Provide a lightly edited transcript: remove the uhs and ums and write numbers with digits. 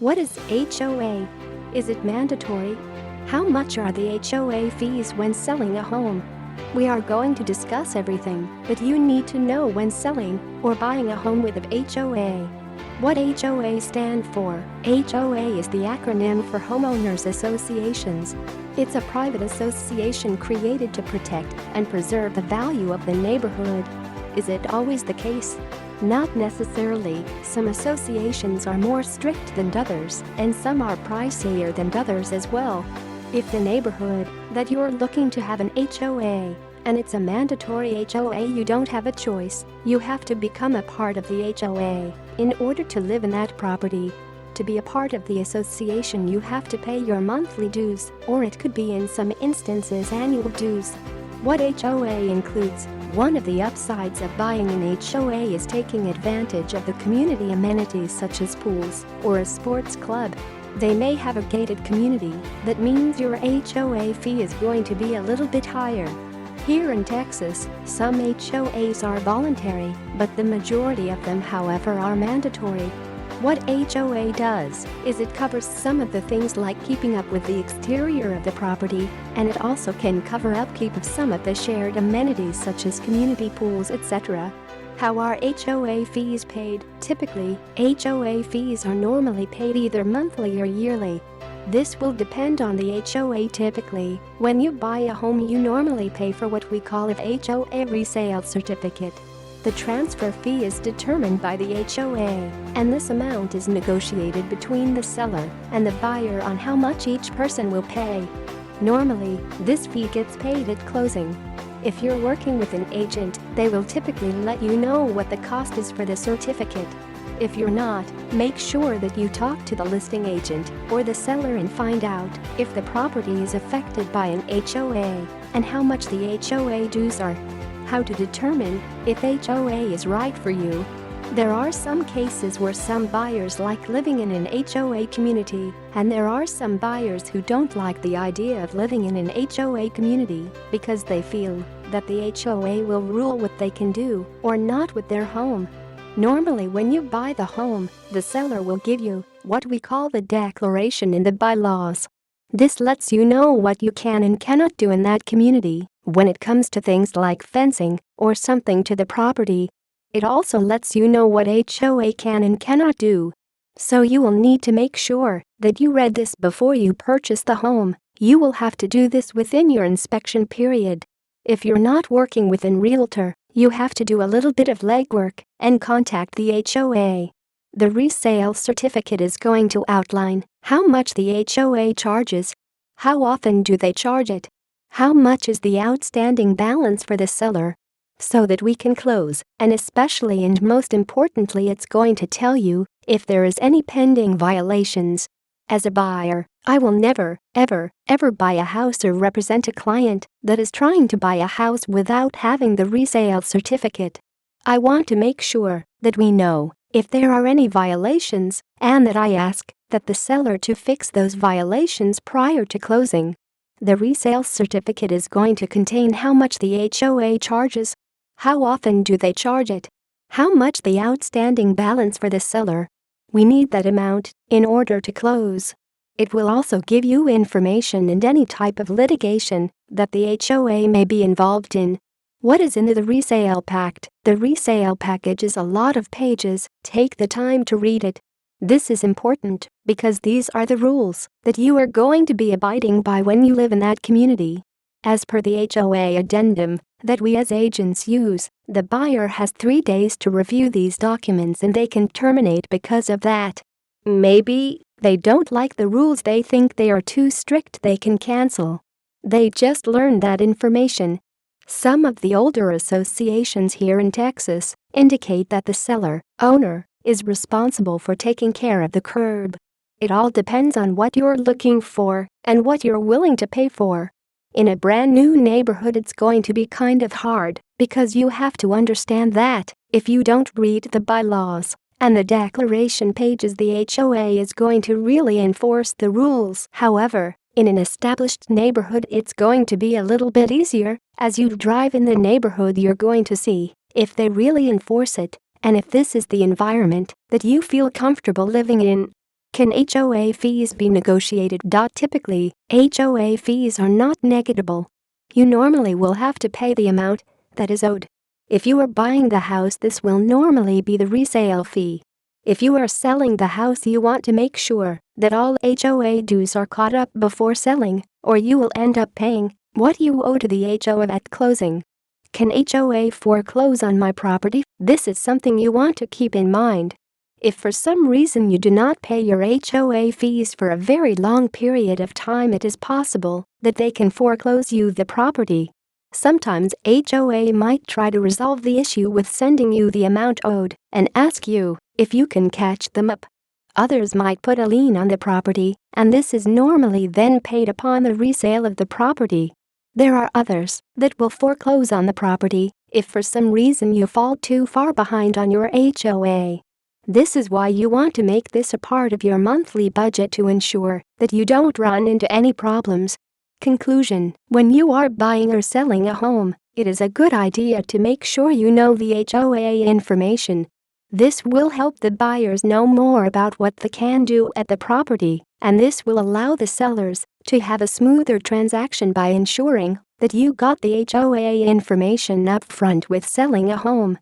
What is HOA? Is it mandatory? How much are the HOA fees when selling a home? We are going to discuss everything that you need to know when selling or buying a home with a HOA. What HOA stand for? HOA is the acronym for Homeowners Associations. It's a private association created to protect and preserve the value of the neighborhood. Is it always the case? Not necessarily. Some associations are more strict than others, and some are pricier than others as well. If the neighborhood that you're looking to have an HOA, and it's a mandatory HOA, you don't have a choice. You have to become a part of the HOA in order to live in that property. To be a part of the association, you have to pay your monthly dues, or it could be in some instances annual dues. What HOA includes? One of the upsides of buying an HOA is taking advantage of the community amenities such as pools or a sports club. They may have a gated community. That means your HOA fee is going to be a little bit higher. Here in Texas, some HOAs are voluntary, but the majority of them, however, are mandatory. What HOA does is it covers some of the things like keeping up with the exterior of the property, and it also can cover upkeep of some of the shared amenities such as community pools, etc. How are HOA fees paid? Typically, HOA fees are normally paid either monthly or yearly. This will depend on the HOA. Typically, when you buy a home, you normally pay for what we call a HOA resale certificate. The transfer fee is determined by the HOA, and this amount is negotiated between the seller and the buyer on how much each person will pay. Normally, this fee gets paid at closing. If you're working with an agent, they will typically let you know what the cost is for the certificate. If you're not, make sure that you talk to the listing agent or the seller and find out if the property is affected by an HOA and how much the HOA dues are. How to determine if HOA is right for you. There are some cases where some buyers like living in an HOA community, and there are some buyers who don't like the idea of living in an HOA community because they feel that the HOA will rule what they can do or not with their home. Normally, when you buy the home, the seller will give you what we call the declaration in the bylaws. This lets you know what you can and cannot do in that community when it comes to things like fencing or something to the property. It also lets you know what HOA can and cannot do. So you will need to make sure that you read this before you purchase the home. You will have to do this within your inspection period. If you're not working with a realtor, you have to do a little bit of legwork and contact the HOA. The resale certificate is going to outline how much the HOA charges. How often do they charge it? How much is the outstanding balance for the seller? So that we can close, and especially and most importantly, it's going to tell you if there is any pending violations. As a buyer, I will never, ever buy a house or represent a client that is trying to buy a house without having the resale certificate. I want to make sure that we know if there are any violations, and that I ask that the seller to fix those violations prior to closing. The resale certificate is going to contain how much the HOA charges, how often do they charge it, how much the outstanding balance for the seller. We need that amount in order to close. It will also give you information and any type of litigation that the HOA may be involved in. What is in the resale pact? The resale package is a lot of pages. Take the time to read it. This is important because these are the rules that you are going to be abiding by when you live in that community. As per the HOA addendum that we as agents use, the buyer has 3 days to review these documents and they can terminate because of that. Maybe they don't like the rules, they think they are too strict, they can cancel. They just learned that information. Some of the older associations here in Texas indicate that the seller, owner, is responsible for taking care of the curb. It all depends on what you're looking for and what you're willing to pay for. In a brand new neighborhood, it's going to be kind of hard because you have to understand that if you don't read the bylaws and the declaration pages, the HOA is going to really enforce the rules. However, in an established neighborhood, it's going to be a little bit easier. As you drive in the neighborhood, you're going to see if they really enforce it and if this is the environment that you feel comfortable living in. Can HOA fees be negotiated? Typically, HOA fees are not negotiable. You normally will have to pay the amount that is owed. If you are buying the house, this will normally be the resale fee. If you are selling the house, you want to make sure that all HOA dues are caught up before selling, or you will end up paying what you owe to the HOA at closing. Can HOA foreclose on my property? This is something you want to keep in mind. If for some reason you do not pay your HOA fees for a very long period of time, it is possible that they can foreclose you the property. Sometimes HOA might try to resolve the issue with sending you the amount owed and ask you if you can catch them up. Others might put a lien on the property, and this is normally then paid upon the resale of the property. There are others that will foreclose on the property if for some reason you fall too far behind on your HOA. This is why you want to make this a part of your monthly budget to ensure that you don't run into any problems. Conclusion: when you are buying or selling a home, it is a good idea to make sure you know the HOA information. This will help the buyers know more about what they can do at the property, and this will allow the sellers to have a smoother transaction by ensuring that you got the HOA information up front with selling a home.